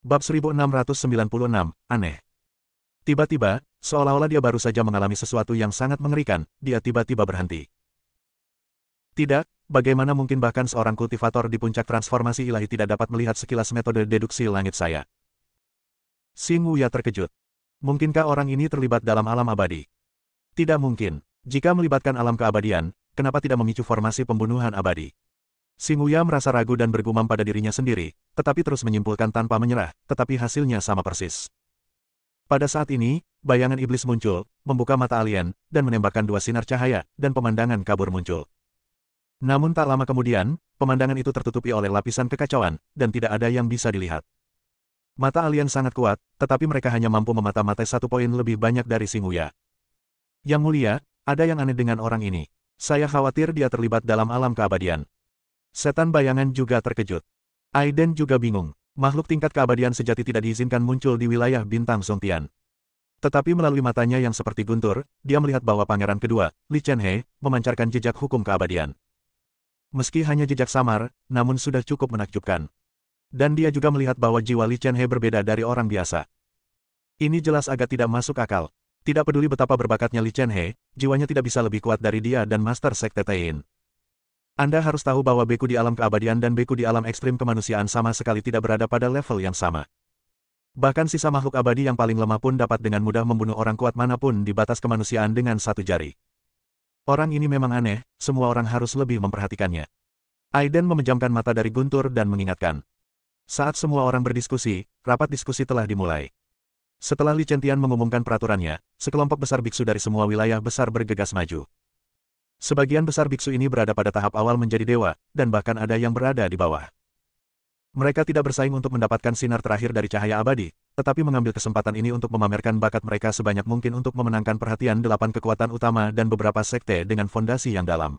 Bab 1696, aneh. Tiba-tiba, seolah-olah dia baru saja mengalami sesuatu yang sangat mengerikan, dia tiba-tiba berhenti. Tidak, bagaimana mungkin bahkan seorang kultivator di puncak transformasi ilahi tidak dapat melihat sekilas metode deduksi langit saya. Xing Wuya terkejut. Mungkinkah orang ini terlibat dalam alam abadi? Tidak mungkin. Jika melibatkan alam keabadian, kenapa tidak memicu formasi pembunuhan abadi? Xing Wuya merasa ragu dan bergumam pada dirinya sendiri, tetapi terus menyimpulkan tanpa menyerah, tetapi hasilnya sama persis. Pada saat ini, bayangan iblis muncul, membuka mata alien, dan menembakkan dua sinar cahaya, dan pemandangan kabur muncul. Namun tak lama kemudian, pemandangan itu tertutupi oleh lapisan kekacauan, dan tidak ada yang bisa dilihat. Mata alien sangat kuat, tetapi mereka hanya mampu memata-matai 1 poin lebih banyak dari Xing Wuya. Yang mulia, ada yang aneh dengan orang ini. Saya khawatir dia terlibat dalam alam keabadian. Setan bayangan juga terkejut. Aiden juga bingung. Makhluk tingkat keabadian sejati tidak diizinkan muncul di wilayah bintang Songtian. Tetapi melalui matanya yang seperti guntur, dia melihat bahwa pangeran kedua, Li Chenhe, memancarkan jejak hukum keabadian. Meski hanya jejak samar, namun sudah cukup menakjubkan. Dan dia juga melihat bahwa jiwa Li Chenhe berbeda dari orang biasa. Ini jelas agak tidak masuk akal. Tidak peduli betapa berbakatnya Li Chenhe, jiwanya tidak bisa lebih kuat dari dia dan Master Sekte Taiyin. Anda harus tahu bahwa beku di alam keabadian dan beku di alam ekstrim kemanusiaan sama sekali tidak berada pada level yang sama. Bahkan sisa makhluk abadi yang paling lemah pun dapat dengan mudah membunuh orang kuat manapun di batas kemanusiaan dengan 1 jari. Orang ini memang aneh, semua orang harus lebih memperhatikannya. Aiden memejamkan mata dari guntur dan mengingatkan. Saat semua orang berdiskusi, rapat diskusi telah dimulai. Setelah Li Chentian mengumumkan peraturannya, sekelompok besar biksu dari semua wilayah besar bergegas maju. Sebagian besar biksu ini berada pada tahap awal menjadi dewa, dan bahkan ada yang berada di bawah. Mereka tidak bersaing untuk mendapatkan sinar terakhir dari cahaya abadi, tetapi mengambil kesempatan ini untuk memamerkan bakat mereka sebanyak mungkin untuk memenangkan perhatian 8 kekuatan utama dan beberapa sekte dengan fondasi yang dalam.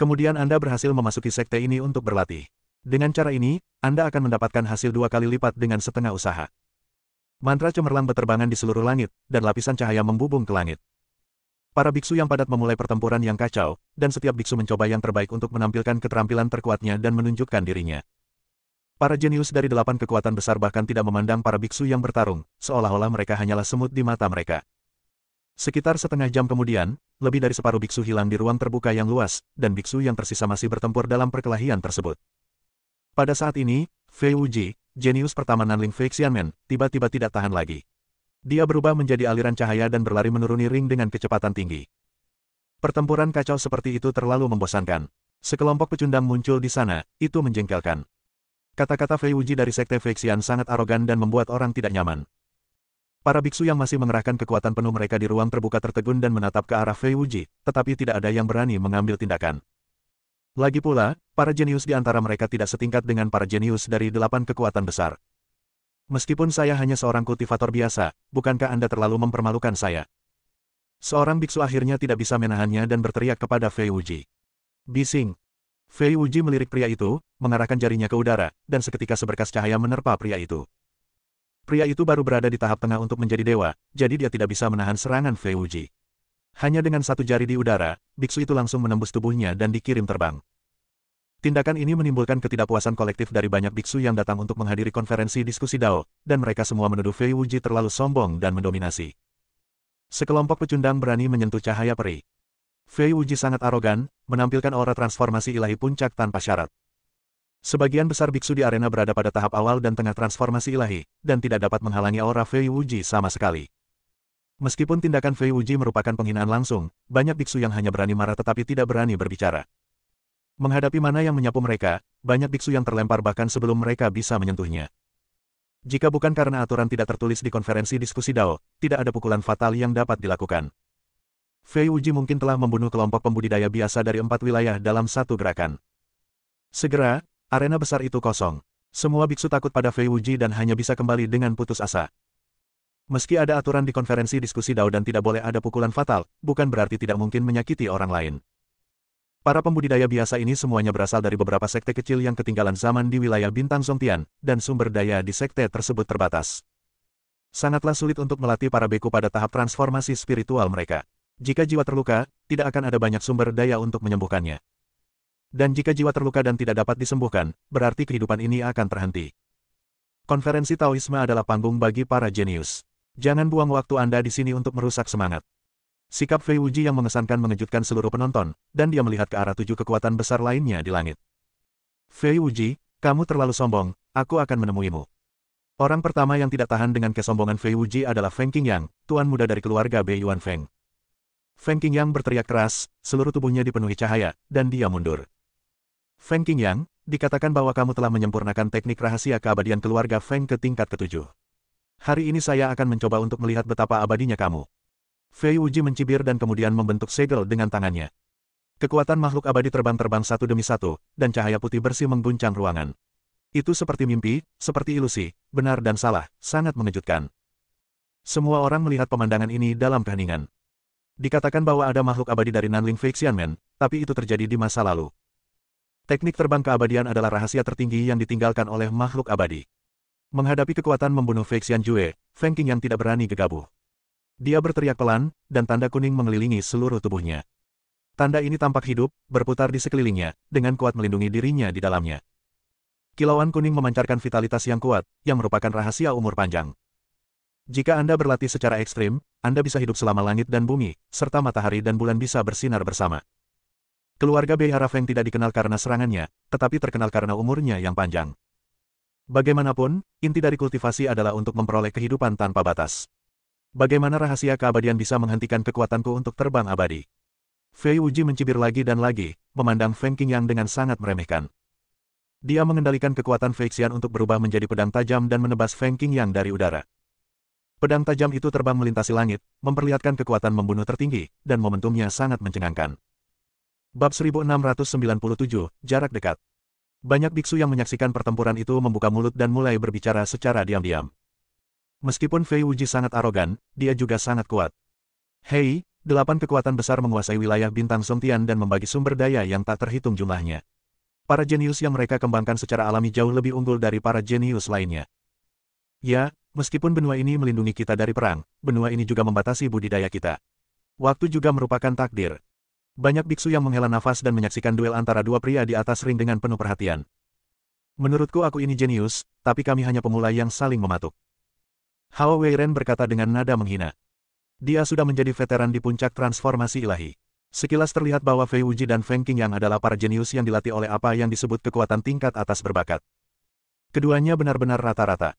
Kemudian Anda berhasil memasuki sekte ini untuk berlatih. Dengan cara ini, Anda akan mendapatkan hasil 2 kali lipat dengan setengah usaha. Mantra cemerlang berterbangan di seluruh langit, dan lapisan cahaya membubung ke langit. Para biksu yang padat memulai pertempuran yang kacau, dan setiap biksu mencoba yang terbaik untuk menampilkan keterampilan terkuatnya dan menunjukkan dirinya. Para jenius dari 8 kekuatan besar bahkan tidak memandang para biksu yang bertarung, seolah-olah mereka hanyalah semut di mata mereka. Sekitar setengah jam kemudian, lebih dari separuh biksu hilang di ruang terbuka yang luas, dan biksu yang tersisa masih bertempur dalam perkelahian tersebut. Pada saat ini, Fei Wuji, jenius pertama Nanling Fei Xianmen, tiba-tiba tidak tahan lagi. Dia berubah menjadi aliran cahaya dan berlari menuruni ring dengan kecepatan tinggi. Pertempuran kacau seperti itu terlalu membosankan. Sekelompok pecundang muncul di sana, itu menjengkelkan. Kata-kata Fei Wuji dari Sekte Fei Xian sangat arogan dan membuat orang tidak nyaman. Para biksu yang masih mengerahkan kekuatan penuh mereka di ruang terbuka tertegun dan menatap ke arah Fei Wuji, tetapi tidak ada yang berani mengambil tindakan. Lagi pula, para jenius di antara mereka tidak setingkat dengan para jenius dari 8 kekuatan besar. Meskipun saya hanya seorang kultivator biasa, bukankah Anda terlalu mempermalukan saya? Seorang biksu akhirnya tidak bisa menahannya dan berteriak kepada Fei Wuji. Bising. Fei Wuji melirik pria itu, mengarahkan jarinya ke udara, dan seketika seberkas cahaya menerpa pria itu. Pria itu baru berada di tahap tengah untuk menjadi dewa, jadi dia tidak bisa menahan serangan Fei Wuji. Hanya dengan 1 jari di udara, biksu itu langsung menembus tubuhnya dan dikirim terbang. Tindakan ini menimbulkan ketidakpuasan kolektif dari banyak biksu yang datang untuk menghadiri konferensi diskusi Dao, dan mereka semua menuduh Fei Wuji terlalu sombong dan mendominasi. Sekelompok pecundang berani menyentuh cahaya peri. Fei Wuji sangat arogan, menampilkan aura transformasi ilahi puncak tanpa syarat. Sebagian besar biksu di arena berada pada tahap awal dan tengah transformasi ilahi, dan tidak dapat menghalangi aura Fei Wuji sama sekali. Meskipun tindakan Fei Wuji merupakan penghinaan langsung, banyak biksu yang hanya berani marah tetapi tidak berani berbicara. Menghadapi mana yang menyapu mereka, banyak biksu yang terlempar bahkan sebelum mereka bisa menyentuhnya. Jika bukan karena aturan tidak tertulis di konferensi diskusi Dao, tidak ada pukulan fatal yang dapat dilakukan. Fei Wuji mungkin telah membunuh kelompok pembudidaya biasa dari 4 wilayah dalam 1 gerakan. Segera, arena besar itu kosong. Semua biksu takut pada Fei Wuji dan hanya bisa kembali dengan putus asa. Meski ada aturan di konferensi diskusi Dao dan tidak boleh ada pukulan fatal, bukan berarti tidak mungkin menyakiti orang lain. Para pembudidaya biasa ini semuanya berasal dari beberapa sekte kecil yang ketinggalan zaman di wilayah bintang Songtian, dan sumber daya di sekte tersebut terbatas. Sangatlah sulit untuk melatih para beku pada tahap transformasi spiritual mereka. Jika jiwa terluka, tidak akan ada banyak sumber daya untuk menyembuhkannya. Dan jika jiwa terluka dan tidak dapat disembuhkan, berarti kehidupan ini akan terhenti. Konferensi Taoisme adalah panggung bagi para jenius. Jangan buang waktu Anda di sini untuk merusak semangat. Sikap Fei Wuji yang mengesankan mengejutkan seluruh penonton, dan dia melihat ke arah 7 kekuatan besar lainnya di langit. Fei Wuji, kamu terlalu sombong, aku akan menemuimu. Orang pertama yang tidak tahan dengan kesombongan Fei Wuji adalah Feng Qingyang, tuan muda dari keluarga Bei Yuan Feng. Feng Qingyang berteriak keras, seluruh tubuhnya dipenuhi cahaya, dan dia mundur. Feng Qingyang, dikatakan bahwa kamu telah menyempurnakan teknik rahasia keabadian keluarga Feng ke tingkat ke-7. Hari ini saya akan mencoba untuk melihat betapa abadinya kamu. Fei Wuji mencibir dan kemudian membentuk segel dengan tangannya. Kekuatan makhluk abadi terbang-terbang satu demi satu, dan cahaya putih bersih mengguncang ruangan. Itu seperti mimpi, seperti ilusi, benar dan salah, sangat mengejutkan. Semua orang melihat pemandangan ini dalam keheningan. Dikatakan bahwa ada makhluk abadi dari Nanling Fei Xianmen, tapi itu terjadi di masa lalu. Teknik terbang keabadian adalah rahasia tertinggi yang ditinggalkan oleh makhluk abadi. Menghadapi kekuatan membunuh Fei Xianjue, Feng Qingyang tidak berani gegabah. Dia berteriak pelan, dan tanda kuning mengelilingi seluruh tubuhnya. Tanda ini tampak hidup, berputar di sekelilingnya, dengan kuat melindungi dirinya di dalamnya. Kilauan kuning memancarkan vitalitas yang kuat, yang merupakan rahasia umur panjang. Jika Anda berlatih secara ekstrim, Anda bisa hidup selama langit dan bumi, serta matahari dan bulan bisa bersinar bersama. Keluarga Bei Hara Feng tidak dikenal karena serangannya, tetapi terkenal karena umurnya yang panjang. Bagaimanapun, inti dari kultivasi adalah untuk memperoleh kehidupan tanpa batas. Bagaimana rahasia keabadian bisa menghentikan kekuatanku untuk terbang abadi? Fei Wuji mencibir lagi dan lagi, memandang Feng Qingyang dengan sangat meremehkan. Dia mengendalikan kekuatan Fei Xian untuk berubah menjadi pedang tajam dan menebas Feng Qingyang dari udara. Pedang tajam itu terbang melintasi langit, memperlihatkan kekuatan membunuh tertinggi, dan momentumnya sangat mencengangkan. Bab 1697, Jarak Dekat. Banyak biksu yang menyaksikan pertempuran itu membuka mulut dan mulai berbicara secara diam-diam. Meskipun Fei Wuji sangat arogan, dia juga sangat kuat. Hei, 8 kekuatan besar menguasai wilayah bintang Songtian dan membagi sumber daya yang tak terhitung jumlahnya. Para jenius yang mereka kembangkan secara alami jauh lebih unggul dari para jenius lainnya. Ya, meskipun benua ini melindungi kita dari perang, benua ini juga membatasi budidaya kita. Waktu juga merupakan takdir. Banyak biksu yang menghela nafas dan menyaksikan duel antara dua pria di atas ring dengan penuh perhatian. Menurutku aku ini jenius, tapi kami hanya pemula yang saling mematuk. Hao Weiren berkata dengan nada menghina. Dia sudah menjadi veteran di puncak transformasi ilahi. Sekilas terlihat bahwa Fei Wuji dan Feng Qingyang adalah para jenius yang dilatih oleh apa yang disebut kekuatan tingkat atas berbakat. Keduanya benar-benar rata-rata.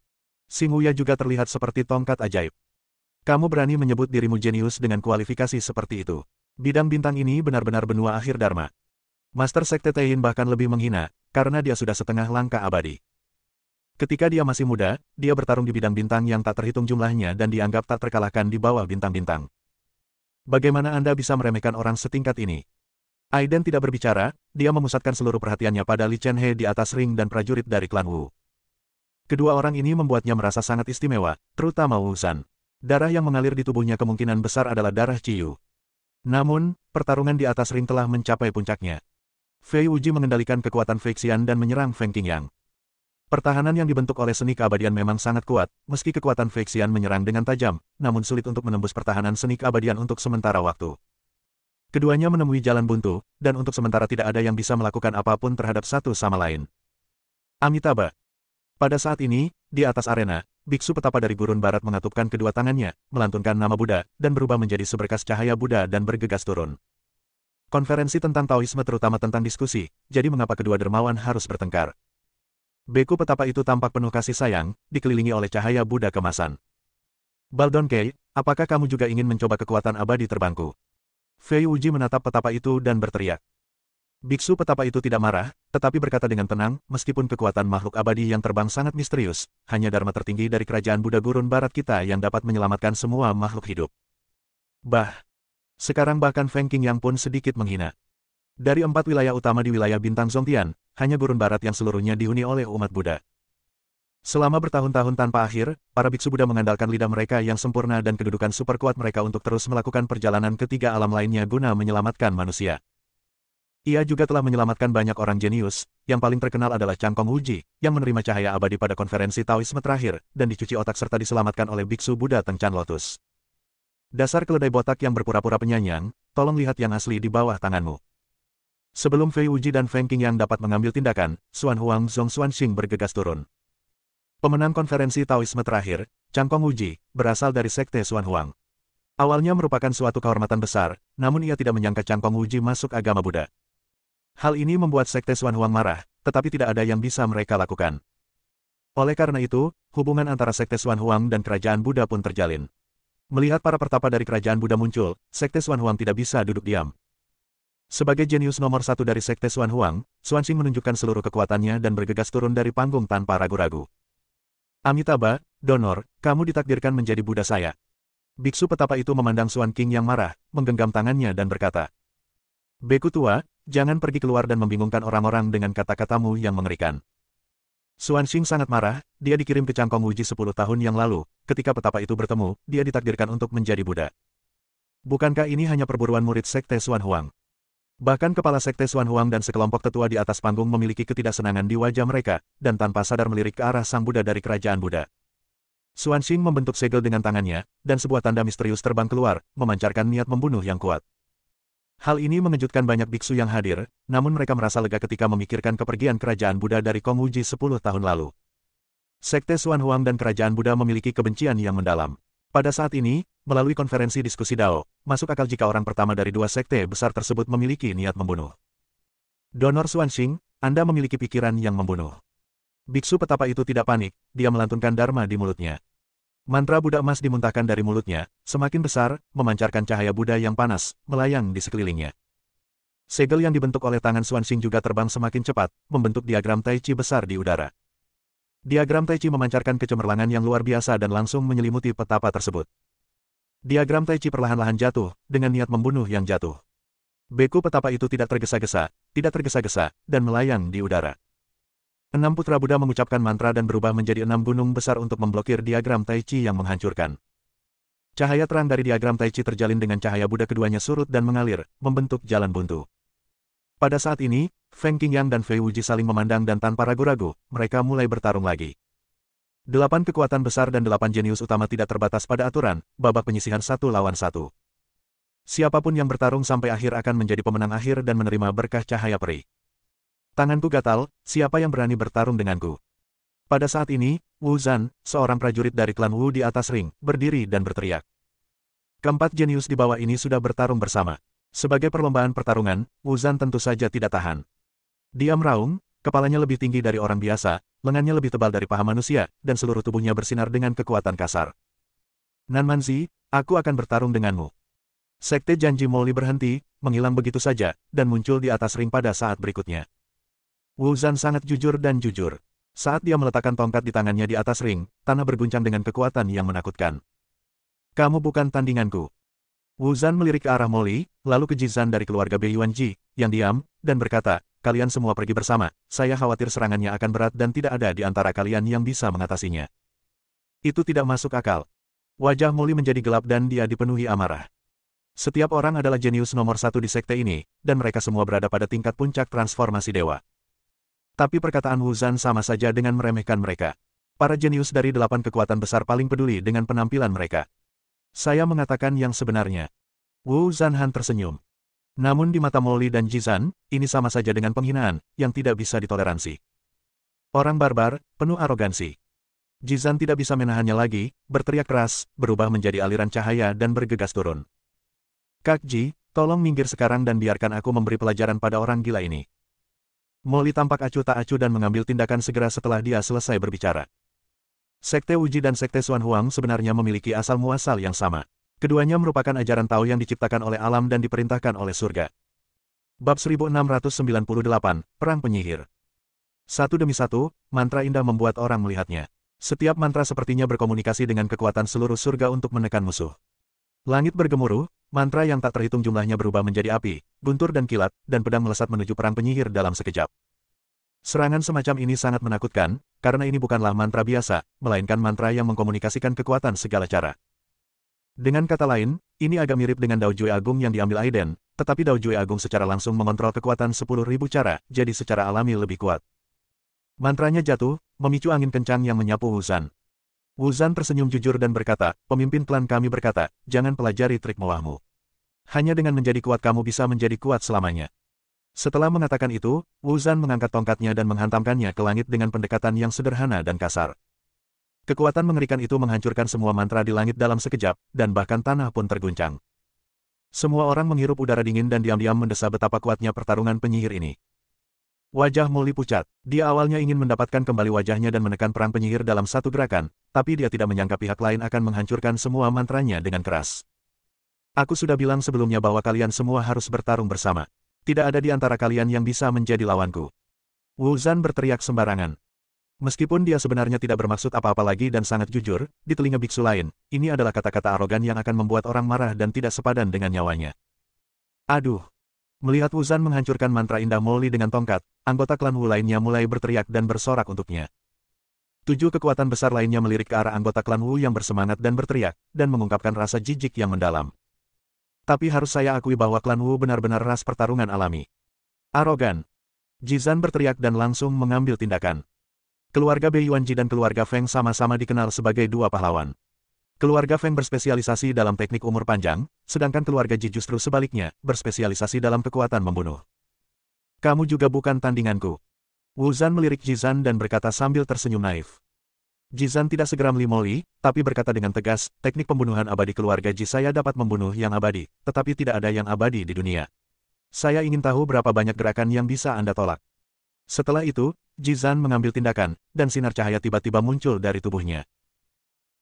Xing Wuya juga terlihat seperti tongkat ajaib. Kamu berani menyebut dirimu jenius dengan kualifikasi seperti itu. Bidang bintang ini benar-benar benua akhir dharma. Master Sekte Taiyin bahkan lebih menghina, karena dia sudah setengah langkah abadi. Ketika dia masih muda, dia bertarung di bidang bintang yang tak terhitung jumlahnya dan dianggap tak terkalahkan di bawah bintang-bintang. Bagaimana Anda bisa meremehkan orang setingkat ini? Aiden tidak berbicara, dia memusatkan seluruh perhatiannya pada Li Chen He di atas ring dan prajurit dari klan Wu. Kedua orang ini membuatnya merasa sangat istimewa, terutama Wu San. Darah yang mengalir di tubuhnya kemungkinan besar adalah darah Ciyu. Namun, pertarungan di atas ring telah mencapai puncaknya. Fei Wuji mengendalikan kekuatan Fei Xian dan menyerang Feng Qingyang. Pertahanan yang dibentuk oleh seni keabadian memang sangat kuat, meski kekuatan Fei Xian menyerang dengan tajam, namun sulit untuk menembus pertahanan seni keabadian untuk sementara waktu. Keduanya menemui jalan buntu, dan untuk sementara tidak ada yang bisa melakukan apapun terhadap satu sama lain. Amitabha. Pada saat ini, di atas arena, biksu petapa dari gurun barat mengatupkan kedua tangannya, melantunkan nama Buddha, dan berubah menjadi seberkas cahaya Buddha dan bergegas turun. Konferensi tentang Taoisme terutama tentang diskusi, jadi mengapa kedua dermawan harus bertengkar? Beku petapa itu tampak penuh kasih sayang, dikelilingi oleh cahaya Buddha kemasan. Baldon Kei, apakah kamu juga ingin mencoba kekuatan abadi terbangku? Fei Wuji menatap petapa itu dan berteriak. Biksu petapa itu tidak marah, tetapi berkata dengan tenang, meskipun kekuatan makhluk abadi yang terbang sangat misterius, hanya dharma tertinggi dari kerajaan Buddha gurun barat kita yang dapat menyelamatkan semua makhluk hidup. Sekarang bahkan Feng Qingyang pun sedikit menghina. Dari 4 wilayah utama di wilayah bintang Songtian, hanya gurun barat yang seluruhnya dihuni oleh umat Buddha. Selama bertahun-tahun tanpa akhir, para biksu Buddha mengandalkan lidah mereka yang sempurna dan kedudukan super kuat mereka untuk terus melakukan perjalanan ke 3 alam lainnya guna menyelamatkan manusia. Ia juga telah menyelamatkan banyak orang jenius, yang paling terkenal adalah Chang Kong Wuji, yang menerima cahaya abadi pada konferensi Taoisme terakhir, dan dicuci otak serta diselamatkan oleh biksu Buddha Tengcan Lotus. Dasar keledai botak yang berpura-pura penyanyang, tolong lihat yang asli di bawah tanganmu. Sebelum Fei Wuji dan Feng Qingyang dapat mengambil tindakan, Xuan Huang Zhong Xuan Xing bergegas turun. Pemenang konferensi Taoisme terakhir, Chang Kongwuji, berasal dari Sekte Xuan Huang. Awalnya merupakan suatu kehormatan besar, namun ia tidak menyangka Chang Kongwuji masuk agama Buddha. Hal ini membuat Sekte Xuan Huang marah, tetapi tidak ada yang bisa mereka lakukan. Oleh karena itu, hubungan antara Sekte Xuan Huang dan Kerajaan Buddha pun terjalin. Melihat para pertapa dari Kerajaan Buddha muncul, Sekte Xuan Huang tidak bisa duduk diam. Sebagai jenius nomor satu dari Sekte Xuan Huang, Xuanxing menunjukkan seluruh kekuatannya dan bergegas turun dari panggung tanpa ragu-ragu. Amitabha, Donor, kamu ditakdirkan menjadi Buddha saya. Biksu petapa itu memandang Xuan Qing yang marah, menggenggam tangannya dan berkata, Beku tua, jangan pergi keluar dan membingungkan orang-orang dengan kata-katamu yang mengerikan. Xuanxing sangat marah, dia dikirim ke Chang Kongwuji 10 tahun yang lalu, ketika petapa itu bertemu, dia ditakdirkan untuk menjadi Buddha. Bukankah ini hanya perburuan murid Sekte Xuan Huang? Bahkan kepala Sekte Xuan Huang dan sekelompok tetua di atas panggung memiliki ketidaksenangan di wajah mereka, dan tanpa sadar melirik ke arah Sang Buddha dari Kerajaan Buddha. Xuanxing membentuk segel dengan tangannya, dan sebuah tanda misterius terbang keluar, memancarkan niat membunuh yang kuat. Hal ini mengejutkan banyak biksu yang hadir, namun mereka merasa lega ketika memikirkan kepergian Kerajaan Buddha dari Kongwuji 10 tahun lalu. Sekte Xuan Huang dan Kerajaan Buddha memiliki kebencian yang mendalam. Pada saat ini, melalui konferensi diskusi Dao, masuk akal jika orang pertama dari dua sekte besar tersebut memiliki niat membunuh. Donor Xuanxing, Anda memiliki pikiran yang membunuh. Biksu petapa itu tidak panik, dia melantunkan dharma di mulutnya. Mantra Buddha emas dimuntahkan dari mulutnya, semakin besar, memancarkan cahaya Buddha yang panas, melayang di sekelilingnya. Segel yang dibentuk oleh tangan Xuanxing juga terbang semakin cepat, membentuk diagram Tai Chi besar di udara. Diagram Tai Chi memancarkan kecemerlangan yang luar biasa dan langsung menyelimuti petapa tersebut. Diagram Tai Chi perlahan-lahan jatuh, dengan niat membunuh yang jatuh. Beku petapa itu tidak tergesa-gesa, dan melayang di udara. 6 putra Buddha mengucapkan mantra dan berubah menjadi 6 gunung besar untuk memblokir diagram Tai Chi yang menghancurkan. Cahaya terang dari diagram Tai Chi terjalin dengan cahaya Buddha, keduanya surut dan mengalir, membentuk jalan buntu. Pada saat ini, Feng Qingyang dan Fei Wuji saling memandang dan tanpa ragu-ragu, mereka mulai bertarung lagi. 8 kekuatan besar dan 8 jenius utama tidak terbatas pada aturan, babak penyisihan 1 lawan 1. Siapapun yang bertarung sampai akhir akan menjadi pemenang akhir dan menerima berkah cahaya peri. Tanganku gatal, siapa yang berani bertarung denganku? Pada saat ini, Wu Zhan, seorang prajurit dari klan Wu di atas ring, berdiri dan berteriak. Keempat jenius di bawah ini sudah bertarung bersama. Sebagai perlombaan pertarungan, Wu Zhan tentu saja tidak tahan. Dia meraung, kepalanya lebih tinggi dari orang biasa, lengannya lebih tebal dari paha manusia, dan seluruh tubuhnya bersinar dengan kekuatan kasar. Nan Manzi, aku akan bertarung denganmu. Sekte Janji Moli berhenti, menghilang begitu saja, dan muncul di atas ring pada saat berikutnya. Wu Zhan sangat jujur dan jujur. Saat dia meletakkan tongkat di tangannya di atas ring, tanah berguncang dengan kekuatan yang menakutkan. Kamu bukan tandinganku. Wu Zhan melirik ke arah Moli, lalu ke Jizan dari keluarga Bei Yuanji, yang diam, dan berkata, kalian semua pergi bersama, saya khawatir serangannya akan berat dan tidak ada di antara kalian yang bisa mengatasinya. Itu tidak masuk akal. Wajah Moli menjadi gelap dan dia dipenuhi amarah. Setiap orang adalah jenius nomor 1 di sekte ini, dan mereka semua berada pada tingkat puncak transformasi dewa. Tapi perkataan Wu Zhan sama saja dengan meremehkan mereka. Para jenius dari 8 kekuatan besar paling peduli dengan penampilan mereka. Saya mengatakan yang sebenarnya. Wu Zhanhan tersenyum. Namun di mata Moli dan Jizan, ini sama saja dengan penghinaan, yang tidak bisa ditoleransi. Orang barbar, penuh arogansi. Jizan tidak bisa menahannya lagi, berteriak keras, berubah menjadi aliran cahaya dan bergegas turun. Kak Ji, tolong minggir sekarang dan biarkan aku memberi pelajaran pada orang gila ini. Moli tampak acuh tak acuh dan mengambil tindakan segera setelah dia selesai berbicara. Sekte Wuji dan Sekte Xuan Huang sebenarnya memiliki asal-muasal yang sama. Keduanya merupakan ajaran Tao yang diciptakan oleh alam dan diperintahkan oleh surga. Bab 1698, Perang Penyihir. Satu demi satu, mantra indah membuat orang melihatnya. Setiap mantra sepertinya berkomunikasi dengan kekuatan seluruh surga untuk menekan musuh. Langit bergemuruh, mantra yang tak terhitung jumlahnya berubah menjadi api, guntur dan kilat, dan pedang melesat menuju perang penyihir dalam sekejap. Serangan semacam ini sangat menakutkan, karena ini bukanlah mantra biasa, melainkan mantra yang mengkomunikasikan kekuatan segala cara. Dengan kata lain, ini agak mirip dengan Dao Jue Agung yang diambil Aiden, tetapi Dao Jue Agung secara langsung mengontrol kekuatan 10.000 cara, jadi secara alami lebih kuat. Mantranya jatuh, memicu angin kencang yang menyapu Wu Zhan. Wu Zhan tersenyum jujur dan berkata, pemimpin klan kami berkata, jangan pelajari trik mewahmu. Hanya dengan menjadi kuat kamu bisa menjadi kuat selamanya. Setelah mengatakan itu, Wu Zhan mengangkat tongkatnya dan menghantamkannya ke langit dengan pendekatan yang sederhana dan kasar. Kekuatan mengerikan itu menghancurkan semua mantra di langit dalam sekejap, dan bahkan tanah pun terguncang. Semua orang menghirup udara dingin dan diam-diam mendesah betapa kuatnya pertarungan penyihir ini. Wajah Molly pucat. Dia awalnya ingin mendapatkan kembali wajahnya dan menekan perang penyihir dalam satu gerakan, tapi dia tidak menyangka pihak lain akan menghancurkan semua mantranya dengan keras. Aku sudah bilang sebelumnya bahwa kalian semua harus bertarung bersama. Tidak ada di antara kalian yang bisa menjadi lawanku. Wu Zhan berteriak sembarangan. Meskipun dia sebenarnya tidak bermaksud apa-apa lagi dan sangat jujur, di telinga biksu lain, ini adalah kata-kata arogan yang akan membuat orang marah dan tidak sepadan dengan nyawanya. Aduh! Melihat Wu Zhan menghancurkan mantra indah Molly dengan tongkat, anggota klan Wu lainnya mulai berteriak dan bersorak untuknya. 7 kekuatan besar lainnya melirik ke arah anggota klan Wu yang bersemangat dan berteriak, dan mengungkapkan rasa jijik yang mendalam. Tapi harus saya akui bahwa klan Wu benar-benar ras pertarungan alami. Arogan! Jizan berteriak dan langsung mengambil tindakan. Keluarga Bei Yuanji dan keluarga Feng sama-sama dikenal sebagai dua pahlawan. Keluarga Feng berspesialisasi dalam teknik umur panjang, sedangkan keluarga Ji justru sebaliknya, berspesialisasi dalam kekuatan membunuh. Kamu juga bukan tandinganku. Wu Zhan melirik Jizan dan berkata sambil tersenyum naif. Jizan tidak segera melimoli, tapi berkata dengan tegas, teknik pembunuhan abadi keluarga Ji saya dapat membunuh yang abadi, tetapi tidak ada yang abadi di dunia. Saya ingin tahu berapa banyak gerakan yang bisa Anda tolak. Setelah itu, Jizan mengambil tindakan, dan sinar cahaya tiba-tiba muncul dari tubuhnya.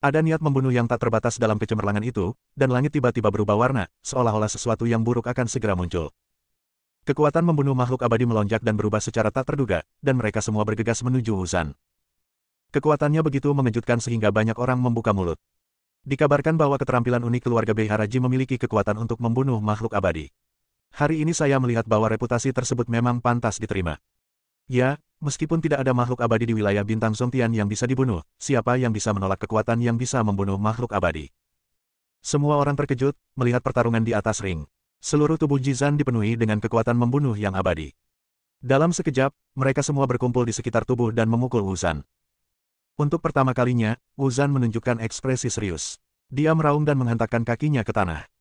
Ada niat membunuh yang tak terbatas dalam kecemerlangan itu, dan langit tiba-tiba berubah warna, seolah-olah sesuatu yang buruk akan segera muncul. Kekuatan membunuh makhluk abadi melonjak dan berubah secara tak terduga, dan mereka semua bergegas menuju Wu Zhan. Kekuatannya begitu mengejutkan sehingga banyak orang membuka mulut. Dikabarkan bahwa keterampilan unik keluarga Bei Haraji memiliki kekuatan untuk membunuh makhluk abadi. Hari ini saya melihat bahwa reputasi tersebut memang pantas diterima. Ya, meskipun tidak ada makhluk abadi di wilayah bintang Zongtian yang bisa dibunuh, siapa yang bisa menolak kekuatan yang bisa membunuh makhluk abadi? Semua orang terkejut, melihat pertarungan di atas ring. Seluruh tubuh Jizan dipenuhi dengan kekuatan membunuh yang abadi. Dalam sekejap, mereka semua berkumpul di sekitar tubuh dan memukul Wu Zhan. Untuk pertama kalinya, Wu Zhan menunjukkan ekspresi serius. Dia meraung dan menghentakkan kakinya ke tanah.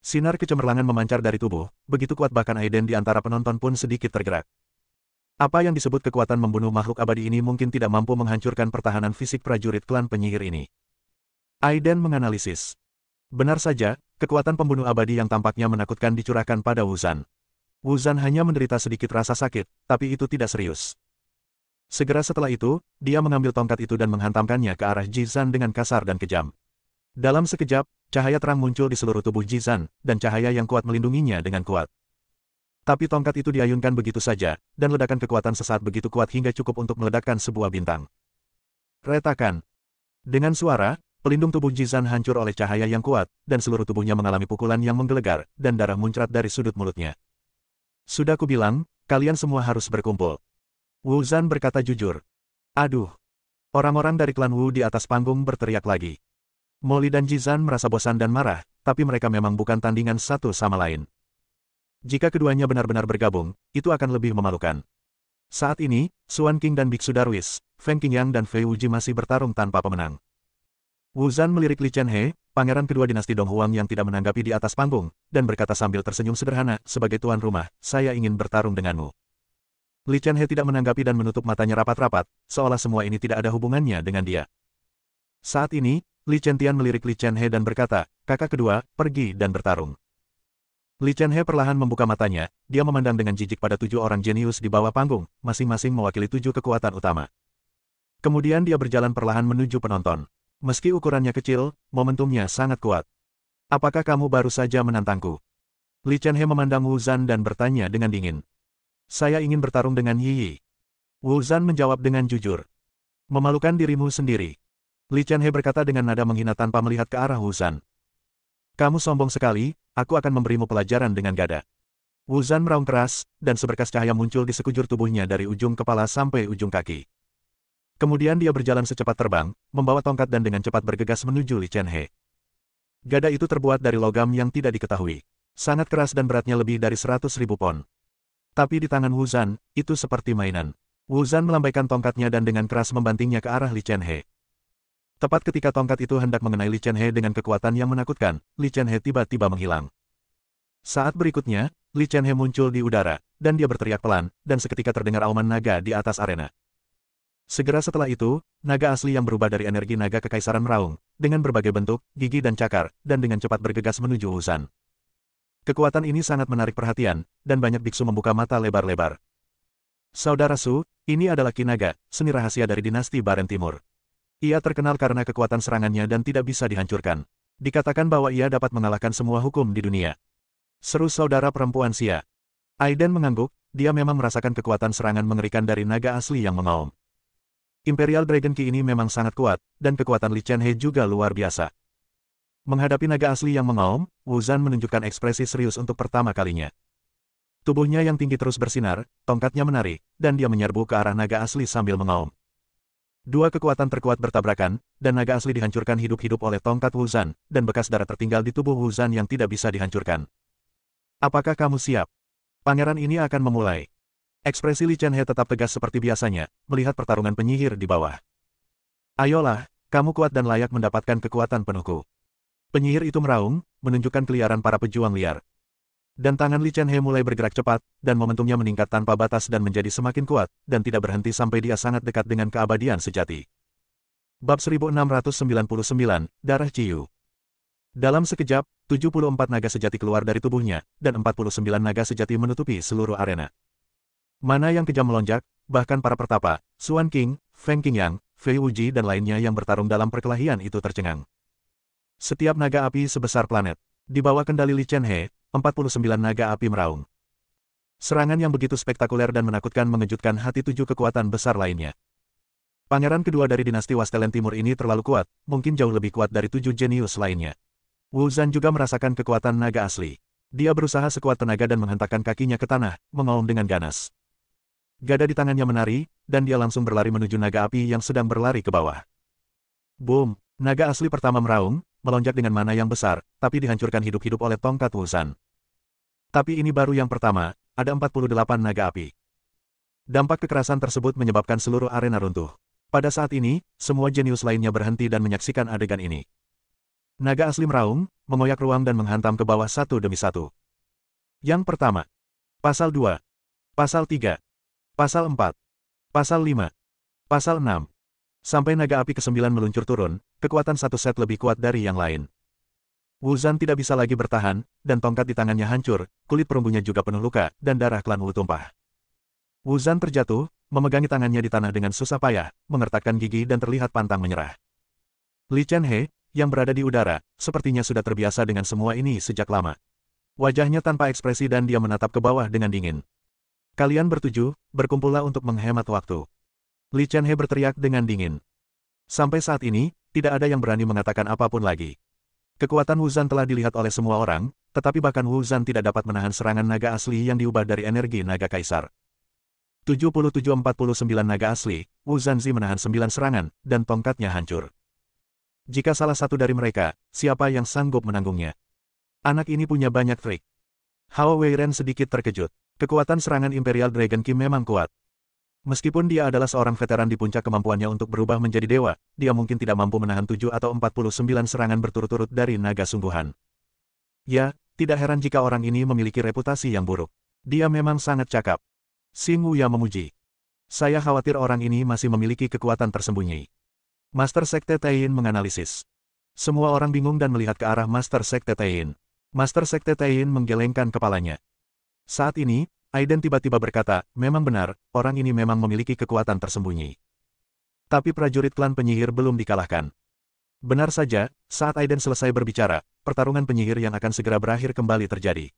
Sinar kecemerlangan memancar dari tubuh, begitu kuat bahkan Aiden di antara penonton pun sedikit tergerak. Apa yang disebut kekuatan membunuh makhluk abadi ini mungkin tidak mampu menghancurkan pertahanan fisik prajurit klan penyihir ini. Aiden menganalisis. Benar saja, kekuatan pembunuh abadi yang tampaknya menakutkan dicurahkan pada Wu Zhan. Wu Zhan hanya menderita sedikit rasa sakit, tapi itu tidak serius. Segera setelah itu, dia mengambil tongkat itu dan menghantamkannya ke arah Jizan dengan kasar dan kejam. Dalam sekejap, cahaya terang muncul di seluruh tubuh Jizan, dan cahaya yang kuat melindunginya dengan kuat. Tapi tongkat itu diayunkan begitu saja, dan ledakan kekuatan sesaat begitu kuat hingga cukup untuk meledakkan sebuah bintang. Retakan. Dengan suara, pelindung tubuh Jizan hancur oleh cahaya yang kuat, dan seluruh tubuhnya mengalami pukulan yang menggelegar, dan darah muncrat dari sudut mulutnya. Sudah kubilang, kalian semua harus berkumpul. Wu Zhan berkata jujur. Aduh. Orang-orang dari klan Wu di atas panggung berteriak lagi. Molly dan Jizan merasa bosan dan marah, tapi mereka memang bukan tandingan satu sama lain. Jika keduanya benar-benar bergabung, itu akan lebih memalukan. Saat ini, Xuan Qing dan Biksu Darwis, Feng Qingyang dan Fei Wuji masih bertarung tanpa pemenang. Wu Zhan melirik Li Chen-he, pangeran kedua dinasti Dong Huang yang tidak menanggapi di atas panggung, dan berkata sambil tersenyum sederhana, sebagai tuan rumah, saya ingin bertarung denganmu. Li Chen-he tidak menanggapi dan menutup matanya rapat-rapat, seolah semua ini tidak ada hubungannya dengan dia. Saat ini, Li Chentian melirik Li Chen-he dan berkata, kakak kedua, pergi dan bertarung. Li Chen-he perlahan membuka matanya, dia memandang dengan jijik pada 7 orang jenius di bawah panggung, masing-masing mewakili 7 kekuatan utama. Kemudian dia berjalan perlahan menuju penonton. Meski ukurannya kecil, momentumnya sangat kuat. Apakah kamu baru saja menantangku? Li Chen-he memandang Wu Zhan dan bertanya dengan dingin. Saya ingin bertarung dengan Yi Yi. Wu Zhan menjawab dengan jujur. Memalukan dirimu sendiri. Li Chen-he berkata dengan nada menghina tanpa melihat ke arah Wu Zhan. Kamu sombong sekali, aku akan memberimu pelajaran dengan gada. Wu Zhan meraung keras, dan seberkas cahaya muncul di sekujur tubuhnya dari ujung kepala sampai ujung kaki. Kemudian dia berjalan secepat terbang, membawa tongkat dan dengan cepat bergegas menuju Li Chen-he. Gada itu terbuat dari logam yang tidak diketahui. Sangat keras dan beratnya lebih dari 100.000 pon. Tapi di tangan Wu Zhan, itu seperti mainan. Wu Zhan melambaikan tongkatnya dan dengan keras membantingnya ke arah Li Chen-he. Tepat ketika tongkat itu hendak mengenai Li Chen-he dengan kekuatan yang menakutkan, Li Chen-he tiba-tiba menghilang. Saat berikutnya, Li Chen-he muncul di udara, dan dia berteriak pelan, dan seketika terdengar auman naga di atas arena. Segera setelah itu, naga asli yang berubah dari energi naga kekaisaran meraung, dengan berbagai bentuk, gigi dan cakar, dan dengan cepat bergegas menuju Wuzan. Kekuatan ini sangat menarik perhatian, dan banyak biksu membuka mata lebar-lebar. Saudara Su, ini adalah Ki Naga, seni rahasia dari dinasti Baren Timur. Ia terkenal karena kekuatan serangannya dan tidak bisa dihancurkan. Dikatakan bahwa ia dapat mengalahkan semua hukum di dunia. Seru saudara perempuan Xia. Aiden mengangguk, dia memang merasakan kekuatan serangan mengerikan dari naga asli yang mengaum. Imperial Dragon Ki ini memang sangat kuat, dan kekuatan Li Chen-he juga luar biasa. Menghadapi naga asli yang mengaum, Wuzan menunjukkan ekspresi serius untuk pertama kalinya. Tubuhnya yang tinggi terus bersinar, tongkatnya menari, dan dia menyerbu ke arah naga asli sambil mengaum. Dua kekuatan terkuat bertabrakan, dan naga asli dihancurkan hidup-hidup oleh tongkat Wuzan, dan bekas darah tertinggal di tubuh Wuzan yang tidak bisa dihancurkan. Apakah kamu siap? Pangeran ini akan memulai. Ekspresi Li Chen-he tetap tegas seperti biasanya, melihat pertarungan penyihir di bawah. Ayolah, kamu kuat dan layak mendapatkan kekuatan penuhku. Penyihir itu meraung, menunjukkan keliaran para pejuang liar. Dan tangan Li Chen-he mulai bergerak cepat, dan momentumnya meningkat tanpa batas dan menjadi semakin kuat, dan tidak berhenti sampai dia sangat dekat dengan keabadian sejati. Bab 1699, Darah Ciyu. Dalam sekejap, 74 naga sejati keluar dari tubuhnya, dan 49 naga sejati menutupi seluruh arena. Mana yang kejam melonjak, bahkan para pertapa, Xuan King, Feng Qingyang, Fei Wuji dan lainnya yang bertarung dalam perkelahian itu tercengang. Setiap naga api sebesar planet. Di bawah kendali Li Chen-he, 49 naga api meraung. Serangan yang begitu spektakuler dan menakutkan mengejutkan hati 7 kekuatan besar lainnya. Pangeran kedua dari dinasti Wastelen Timur ini terlalu kuat, mungkin jauh lebih kuat dari 7 jenius lainnya. Wuzan juga merasakan kekuatan naga asli. Dia berusaha sekuat tenaga dan menghentakkan kakinya ke tanah, mengaum dengan ganas. Gada di tangannya menari, dan dia langsung berlari menuju naga api yang sedang berlari ke bawah. Boom! Naga asli pertama meraung, melonjak dengan mana yang besar, tapi dihancurkan hidup-hidup oleh tongkat Wuzan. Tapi ini baru yang pertama, ada 48 naga api. Dampak kekerasan tersebut menyebabkan seluruh arena runtuh. Pada saat ini, semua jenius lainnya berhenti dan menyaksikan adegan ini. Naga asli meraung, mengoyak ruang dan menghantam ke bawah satu demi satu. Yang pertama. Pasal 2. Pasal 3. Pasal 4. Pasal 5. Pasal 6. Sampai naga api ke-9 meluncur turun, kekuatan satu set lebih kuat dari yang lain. Wuzan tidak bisa lagi bertahan, dan tongkat di tangannya hancur, kulit perunggunya juga penuh luka, dan darah klan Wu tumpah. Wuzan terjatuh, memegangi tangannya di tanah dengan susah payah, mengertakkan gigi dan terlihat pantang menyerah. Li Chen-he, yang berada di udara, sepertinya sudah terbiasa dengan semua ini sejak lama. Wajahnya tanpa ekspresi dan dia menatap ke bawah dengan dingin. Kalian bertujuh, berkumpullah untuk menghemat waktu. Li Chen-he berteriak dengan dingin. Sampai saat ini, tidak ada yang berani mengatakan apapun lagi. Kekuatan Wuzan telah dilihat oleh semua orang, tetapi bahkan Wuzan tidak dapat menahan serangan naga asli yang diubah dari energi naga kaisar. 77-49 naga asli, Wu Zanzi menahan 9 serangan, dan tongkatnya hancur. Jika salah satu dari mereka, siapa yang sanggup menanggungnya? Anak ini punya banyak trik. Hao Weiren sedikit terkejut. Kekuatan serangan Imperial Dragon Ki memang kuat. Meskipun dia adalah seorang veteran di puncak kemampuannya untuk berubah menjadi dewa, dia mungkin tidak mampu menahan 7 atau 49 serangan berturut-turut dari naga sungguhan. Ya, tidak heran jika orang ini memiliki reputasi yang buruk. Dia memang sangat cakap. Xing Wuya memuji. Saya khawatir orang ini masih memiliki kekuatan tersembunyi. Master Sekte Taiyin menganalisis. Semua orang bingung dan melihat ke arah Master Sekte Taiyin. Master Sekte Taiyin menggelengkan kepalanya. Saat ini, Aiden tiba-tiba berkata, memang benar, orang ini memang memiliki kekuatan tersembunyi. Tapi prajurit klan penyihir belum dikalahkan. Benar saja, saat Aiden selesai berbicara, pertarungan penyihir yang akan segera berakhir kembali terjadi.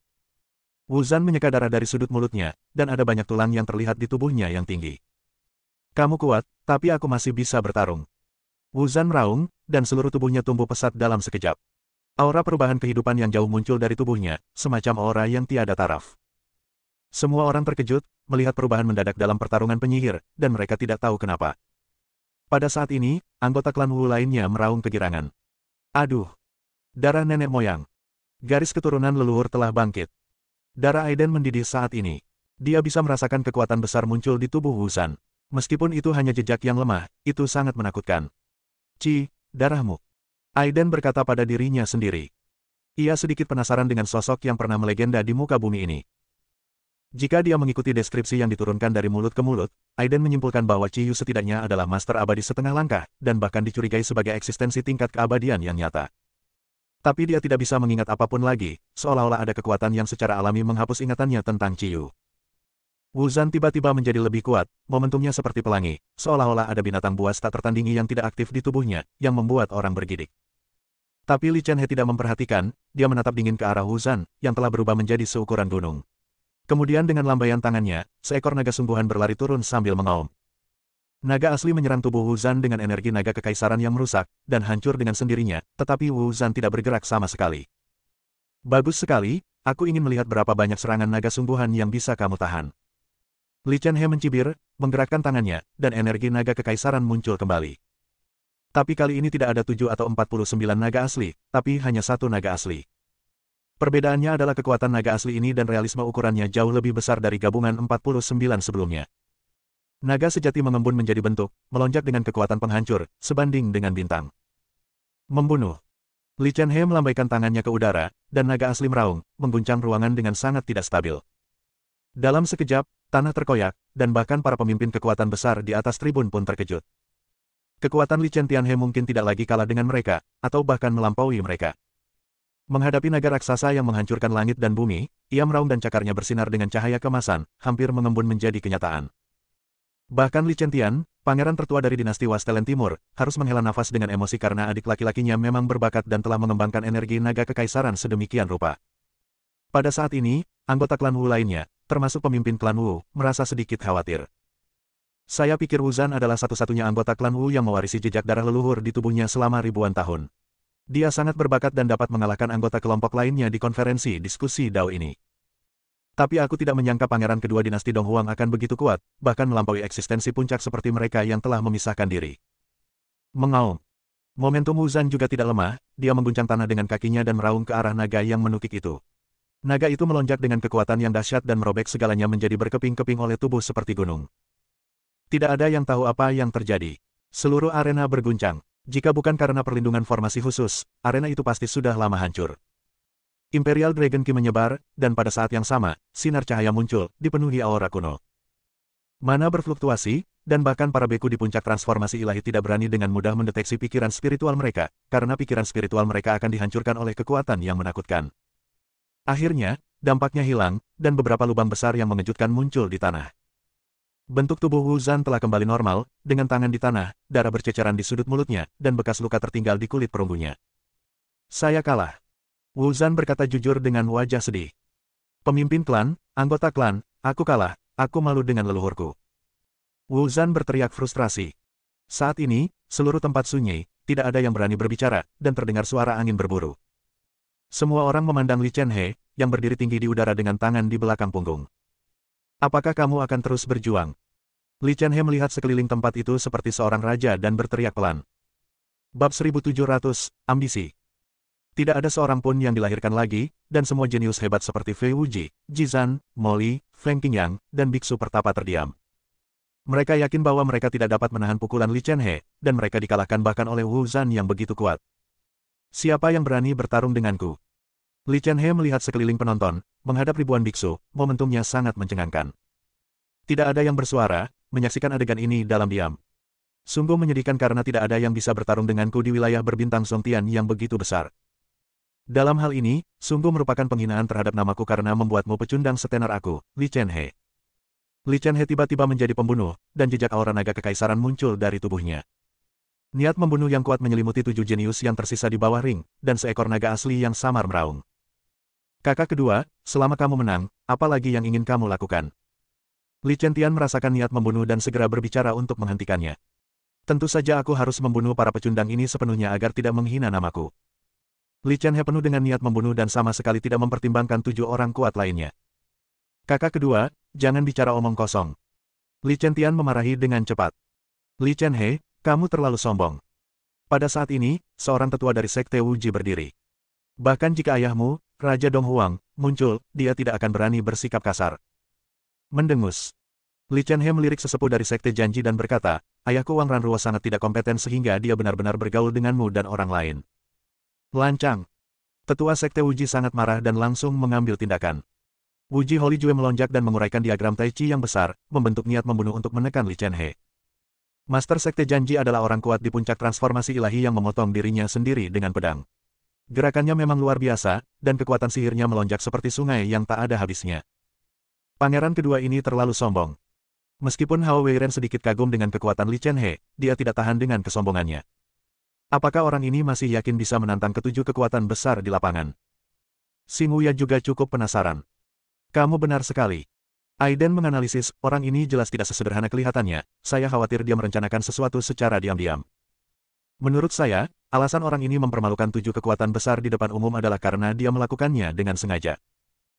Wuzan menyeka darah dari sudut mulutnya, dan ada banyak tulang yang terlihat di tubuhnya yang tinggi. Kamu kuat, tapi aku masih bisa bertarung. Wuzan meraung, dan seluruh tubuhnya tumbuh pesat dalam sekejap. Aura perubahan kehidupan yang jauh muncul dari tubuhnya, semacam aura yang tiada taraf. Semua orang terkejut, melihat perubahan mendadak dalam pertarungan penyihir, dan mereka tidak tahu kenapa. Pada saat ini, anggota klan Wu lainnya meraung kegirangan. Aduh! Darah nenek moyang. Garis keturunan leluhur telah bangkit. Darah Aiden mendidih saat ini. Dia bisa merasakan kekuatan besar muncul di tubuh Wuzan. Meskipun itu hanya jejak yang lemah, itu sangat menakutkan. Ci, darahmu. Aiden berkata pada dirinya sendiri. Ia sedikit penasaran dengan sosok yang pernah melegenda di muka bumi ini. Jika dia mengikuti deskripsi yang diturunkan dari mulut ke mulut, Aiden menyimpulkan bahwa Ciyu setidaknya adalah master abadi setengah langkah, dan bahkan dicurigai sebagai eksistensi tingkat keabadian yang nyata. Tapi dia tidak bisa mengingat apapun lagi, seolah-olah ada kekuatan yang secara alami menghapus ingatannya tentang Ciyu. Wu Zhan tiba-tiba menjadi lebih kuat, momentumnya seperti pelangi, seolah-olah ada binatang buas tak tertandingi yang tidak aktif di tubuhnya, yang membuat orang bergidik. Tapi Li Chen He tidak memperhatikan, dia menatap dingin ke arah Wu Zhan, yang telah berubah menjadi seukuran gunung. Kemudian dengan lambaian tangannya, seekor naga sungguhan berlari turun sambil mengaum. Naga asli menyerang tubuh Wu Zhan dengan energi naga kekaisaran yang merusak, dan hancur dengan sendirinya, tetapi Wu Zhan tidak bergerak sama sekali. Bagus sekali, aku ingin melihat berapa banyak serangan naga sungguhan yang bisa kamu tahan. Li Chen He mencibir, menggerakkan tangannya, dan energi naga kekaisaran muncul kembali. Tapi kali ini tidak ada 7 atau 49 naga asli, tapi hanya satu naga asli. Perbedaannya adalah kekuatan naga asli ini dan realisme ukurannya jauh lebih besar dari gabungan 49 sebelumnya. Naga sejati mengembun menjadi bentuk, melonjak dengan kekuatan penghancur, sebanding dengan bintang. Membunuh. Li Chen He melambaikan tangannya ke udara, dan naga asli meraung, mengguncang ruangan dengan sangat tidak stabil. Dalam sekejap, tanah terkoyak, dan bahkan para pemimpin kekuatan besar di atas tribun pun terkejut. Kekuatan Li Chen Tianhe mungkin tidak lagi kalah dengan mereka, atau bahkan melampaui mereka. Menghadapi naga raksasa yang menghancurkan langit dan bumi, ia meraung dan cakarnya bersinar dengan cahaya kemasan, hampir mengembun menjadi kenyataan. Bahkan Li Chen Tian, pangeran tertua dari dinasti Wastelen Timur, harus menghela nafas dengan emosi karena adik laki-lakinya memang berbakat dan telah mengembangkan energi naga kekaisaran sedemikian rupa. Pada saat ini, anggota klan Wu lainnya, termasuk pemimpin klan Wu, merasa sedikit khawatir. Saya pikir Wu Zhan adalah satu-satunya anggota klan Wu yang mewarisi jejak darah leluhur di tubuhnya selama ribuan tahun. Dia sangat berbakat dan dapat mengalahkan anggota kelompok lainnya di konferensi diskusi Dao ini. Tapi aku tidak menyangka pangeran kedua dinasti Donghuang akan begitu kuat, bahkan melampaui eksistensi puncak seperti mereka yang telah memisahkan diri. Mengaum. Momentum Wu Zhan juga tidak lemah, dia mengguncang tanah dengan kakinya dan meraung ke arah naga yang menukik itu. Naga itu melonjak dengan kekuatan yang dahsyat dan merobek segalanya menjadi berkeping-keping oleh tubuh seperti gunung. Tidak ada yang tahu apa yang terjadi. Seluruh arena berguncang. Jika bukan karena perlindungan formasi khusus, arena itu pasti sudah lama hancur. Imperial Dragon Ki menyebar, dan pada saat yang sama, sinar cahaya muncul, dipenuhi aura kuno. Mana berfluktuasi, dan bahkan para beku di puncak transformasi ilahi tidak berani dengan mudah mendeteksi pikiran spiritual mereka, karena pikiran spiritual mereka akan dihancurkan oleh kekuatan yang menakutkan. Akhirnya, dampaknya hilang, dan beberapa lubang besar yang mengejutkan muncul di tanah. Bentuk tubuh Wu Zhan telah kembali normal, dengan tangan di tanah, darah berceceran di sudut mulutnya, dan bekas luka tertinggal di kulit perunggunya. Saya kalah. Wu Zhan berkata jujur dengan wajah sedih. Pemimpin klan, anggota klan, aku kalah, aku malu dengan leluhurku. Wu Zhan berteriak frustrasi. Saat ini, seluruh tempat sunyi, tidak ada yang berani berbicara, dan terdengar suara angin berburu. Semua orang memandang Li Chen He, yang berdiri tinggi di udara dengan tangan di belakang punggung. Apakah kamu akan terus berjuang? Li Chen He melihat sekeliling tempat itu seperti seorang raja dan berteriak pelan. Bab 1700, Ambisi. Tidak ada seorang pun yang dilahirkan lagi, dan semua jenius hebat seperti Fei Wuji, Jizan, Molly, Feng Qingyang, dan biksu pertapa terdiam. Mereka yakin bahwa mereka tidak dapat menahan pukulan Li Chen He, dan mereka dikalahkan bahkan oleh Wu Zhan yang begitu kuat. Siapa yang berani bertarung denganku? Li Chen He melihat sekeliling penonton, menghadap ribuan biksu, momentumnya sangat mencengangkan. Tidak ada yang bersuara, menyaksikan adegan ini dalam diam. Sungguh menyedihkan karena tidak ada yang bisa bertarung denganku di wilayah berbintang Songtian yang begitu besar. Dalam hal ini, sungguh merupakan penghinaan terhadap namaku karena membuatmu pecundang setenar aku, Li Chen He. Li Chen He tiba-tiba menjadi pembunuh, dan jejak aura naga kekaisaran muncul dari tubuhnya. Niat membunuh yang kuat menyelimuti 7 jenius yang tersisa di bawah ring, dan seekor naga asli yang samar meraung. Kakak kedua, selama kamu menang, apa lagi yang ingin kamu lakukan? Li Chen Tian merasakan niat membunuh dan segera berbicara untuk menghentikannya. Tentu saja aku harus membunuh para pecundang ini sepenuhnya agar tidak menghina namaku. Li Chen He penuh dengan niat membunuh dan sama sekali tidak mempertimbangkan 7 orang kuat lainnya. Kakak kedua, jangan bicara omong kosong. Li Chen Tian memarahi dengan cepat. Li Chen He, kamu terlalu sombong. Pada saat ini, seorang tetua dari Sekte Wuji berdiri. Bahkan jika ayahmu, Raja Donghuang, muncul, dia tidak akan berani bersikap kasar. Mendengus. Li Chen He melirik sesepuh dari Sekte Janji dan berkata, ayahku Wang Ranruo sangat tidak kompeten sehingga dia benar-benar bergaul denganmu dan orang lain. Lancang. Tetua Sekte Wuji sangat marah dan langsung mengambil tindakan. Wuji Holijue melonjak dan menguraikan diagram Tai Chi yang besar, membentuk niat membunuh untuk menekan Li Chen-he. Master Sekte Janji adalah orang kuat di puncak transformasi ilahi yang memotong dirinya sendiri dengan pedang. Gerakannya memang luar biasa, dan kekuatan sihirnya melonjak seperti sungai yang tak ada habisnya. Pangeran kedua ini terlalu sombong. Meskipun Hao Weiren sedikit kagum dengan kekuatan Li Chen-he, dia tidak tahan dengan kesombongannya. Apakah orang ini masih yakin bisa menantang ketujuh kekuatan besar di lapangan? Xing Wuya juga cukup penasaran. Kamu benar sekali. Aiden menganalisis, orang ini jelas tidak sesederhana kelihatannya, saya khawatir dia merencanakan sesuatu secara diam-diam. Menurut saya, alasan orang ini mempermalukan tujuh kekuatan besar di depan umum adalah karena dia melakukannya dengan sengaja.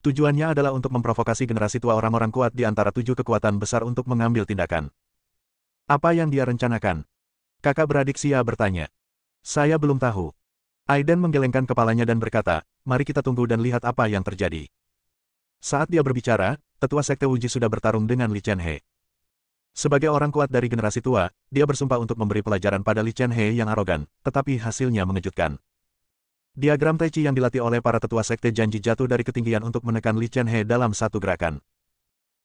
Tujuannya adalah untuk memprovokasi generasi tua orang-orang kuat di antara tujuh kekuatan besar untuk mengambil tindakan. Apa yang dia rencanakan? Kakak beradik Xia bertanya. Saya belum tahu. Aiden menggelengkan kepalanya dan berkata, mari kita tunggu dan lihat apa yang terjadi. Saat dia berbicara, tetua Sekte Wuji sudah bertarung dengan Li Chen-he. Sebagai orang kuat dari generasi tua, dia bersumpah untuk memberi pelajaran pada Li Chen-he yang arogan, tetapi hasilnya mengejutkan. Diagram Tai Chi yang dilatih oleh para tetua Sekte Janji jatuh dari ketinggian untuk menekan Li Chen-he dalam satu gerakan.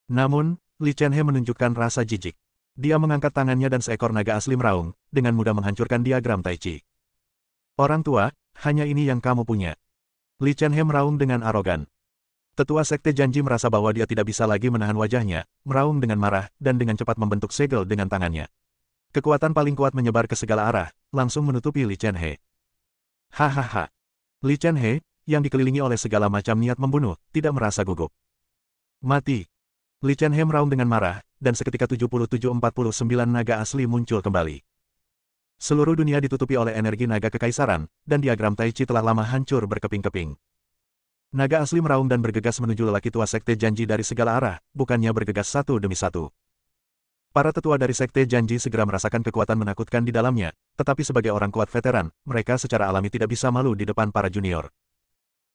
Namun, Li Chen-he menunjukkan rasa jijik. Dia mengangkat tangannya dan seekor naga asli meraung, dengan mudah menghancurkan diagram Tai Chi. Orang tua, hanya ini yang kamu punya. Li Chen-he meraung dengan arogan. Tetua Sekte Janji merasa bahwa dia tidak bisa lagi menahan wajahnya, meraung dengan marah, dan dengan cepat membentuk segel dengan tangannya. Kekuatan paling kuat menyebar ke segala arah, langsung menutupi Li Chen-he. Hahaha. Li Chen-he, yang dikelilingi oleh segala macam niat membunuh, tidak merasa gugup. Mati. Li Chen-he meraung dengan marah, dan seketika 77-49 naga asli muncul kembali. Seluruh dunia ditutupi oleh energi naga kekaisaran, dan diagram Tai Chi telah lama hancur berkeping-keping. Naga asli meraung dan bergegas menuju lelaki tua Sekte Janji dari segala arah, bukannya bergegas satu demi satu. Para tetua dari Sekte Janji segera merasakan kekuatan menakutkan di dalamnya, tetapi sebagai orang kuat veteran, mereka secara alami tidak bisa malu di depan para junior.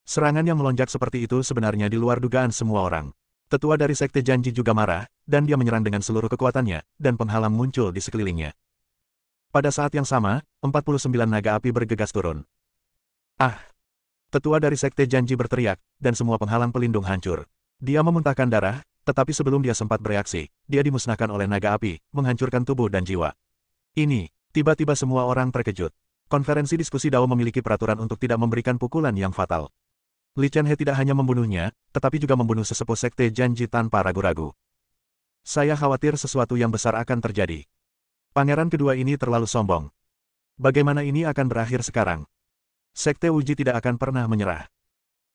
Serangan yang melonjak seperti itu sebenarnya di luar dugaan semua orang. Tetua dari Sekte Janji juga marah, dan dia menyerang dengan seluruh kekuatannya, dan penghalang muncul di sekelilingnya. Pada saat yang sama, 49 naga api bergegas turun. Ah! Tetua dari Sekte Janji berteriak, dan semua penghalang pelindung hancur. Dia memuntahkan darah, tetapi sebelum dia sempat bereaksi, dia dimusnahkan oleh naga api, menghancurkan tubuh dan jiwa. Ini, tiba-tiba semua orang terkejut. Konferensi diskusi Dao memiliki peraturan untuk tidak memberikan pukulan yang fatal. Li Chen-he tidak hanya membunuhnya, tetapi juga membunuh sesepuh Sekte Janji tanpa ragu-ragu. Saya khawatir sesuatu yang besar akan terjadi. Pangeran kedua ini terlalu sombong. Bagaimana ini akan berakhir sekarang? Sekte Wuji tidak akan pernah menyerah.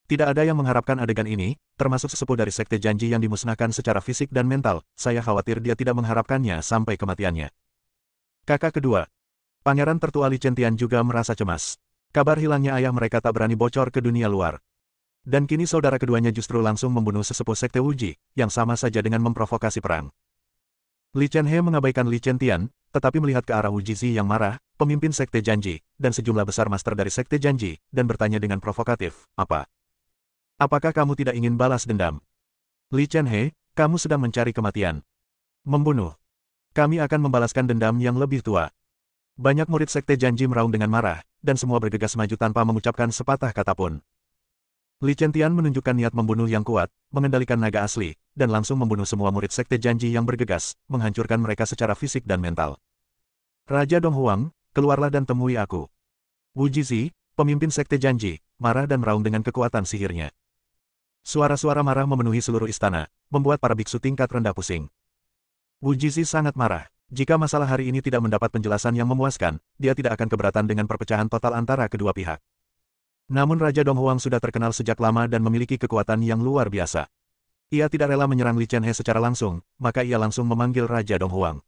Tidak ada yang mengharapkan adegan ini, termasuk sesepuh dari Sekte Janji yang dimusnahkan secara fisik dan mental, saya khawatir dia tidak mengharapkannya sampai kematiannya. Kakak kedua. Pangeran tertua Li Chentian juga merasa cemas. Kabar hilangnya ayah mereka tak berani bocor ke dunia luar. Dan kini saudara keduanya justru langsung membunuh sesepuh Sekte Wuji, yang sama saja dengan memprovokasi perang. Li Chen-he mengabaikan Li Chentian, tetapi melihat ke arah Wu Jizi yang marah, pemimpin Sekte Janji, dan sejumlah besar master dari Sekte Janji, dan bertanya dengan provokatif, apa? Apakah kamu tidak ingin balas dendam? Li Chen-he, kamu sedang mencari kematian. Membunuh. Kami akan membalaskan dendam yang lebih tua. Banyak murid Sekte Janji meraung dengan marah, dan semua bergegas maju tanpa mengucapkan sepatah kata pun. Li Chentian menunjukkan niat membunuh yang kuat, mengendalikan naga asli, dan langsung membunuh semua murid Sekte Janji yang bergegas, menghancurkan mereka secara fisik dan mental. Raja Donghuang, keluarlah dan temui aku. Wu Jizi, pemimpin Sekte Janji, marah dan meraung dengan kekuatan sihirnya. Suara-suara marah memenuhi seluruh istana, membuat para biksu tingkat rendah pusing. Wu Jizi sangat marah. Jika masalah hari ini tidak mendapat penjelasan yang memuaskan, dia tidak akan keberatan dengan perpecahan total antara kedua pihak. Namun Raja Donghuang sudah terkenal sejak lama dan memiliki kekuatan yang luar biasa. Ia tidak rela menyerang Li Chen-he secara langsung, maka ia langsung memanggil Raja Donghuang.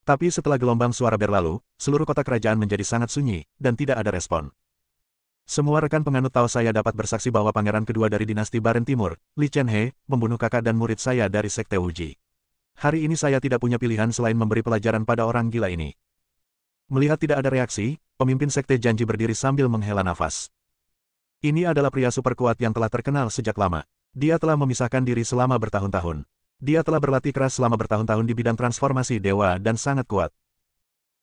Tapi setelah gelombang suara berlalu, seluruh kota kerajaan menjadi sangat sunyi, dan tidak ada respon. Semua rekan penganut Tao saya dapat bersaksi bahwa pangeran kedua dari dinasti Baren Timur, Li Chen-he, membunuh kakak dan murid saya dari Sekte Wuji. Hari ini saya tidak punya pilihan selain memberi pelajaran pada orang gila ini. Melihat tidak ada reaksi, pemimpin Sekte Janji berdiri sambil menghela nafas. Ini adalah pria super kuat yang telah terkenal sejak lama. Dia telah memisahkan diri selama bertahun-tahun. Dia telah berlatih keras selama bertahun-tahun di bidang transformasi dewa dan sangat kuat.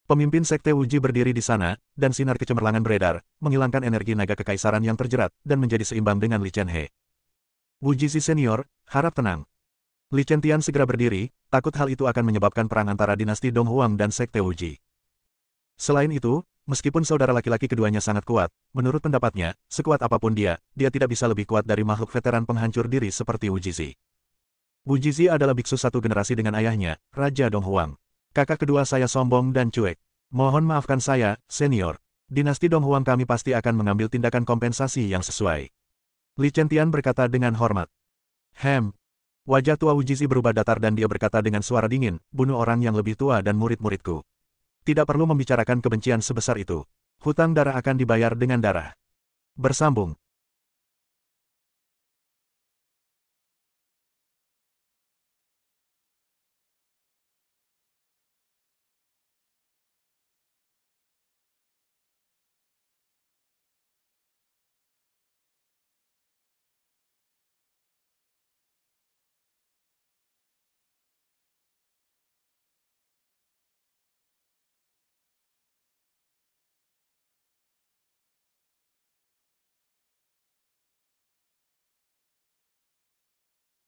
Pemimpin Sekte Wuji berdiri di sana, dan sinar kecemerlangan beredar, menghilangkan energi naga kekaisaran yang terjerat, dan menjadi seimbang dengan Li Chen-he. Wu Jizi senior, harap tenang. Li Chentian segera berdiri, takut hal itu akan menyebabkan perang antara dinasti Dong Huang dan Sekte Wuji. Selain itu, meskipun saudara laki-laki keduanya sangat kuat, menurut pendapatnya, sekuat apapun dia tidak bisa lebih kuat dari makhluk veteran penghancur diri seperti Wu Jizi. Wu Jizi adalah biksu satu generasi dengan ayahnya, Raja Dong Huang. Kakak kedua saya sombong dan cuek. Mohon maafkan saya, senior. Dinasti Dong Huang kami pasti akan mengambil tindakan kompensasi yang sesuai. Li Chentian berkata dengan hormat. Wajah tua Wu Jizi berubah datar dan dia berkata dengan suara dingin, bunuh orang yang lebih tua dan murid-muridku. Tidak perlu membicarakan kebencian sebesar itu. Hutang darah akan dibayar dengan darah. Bersambung.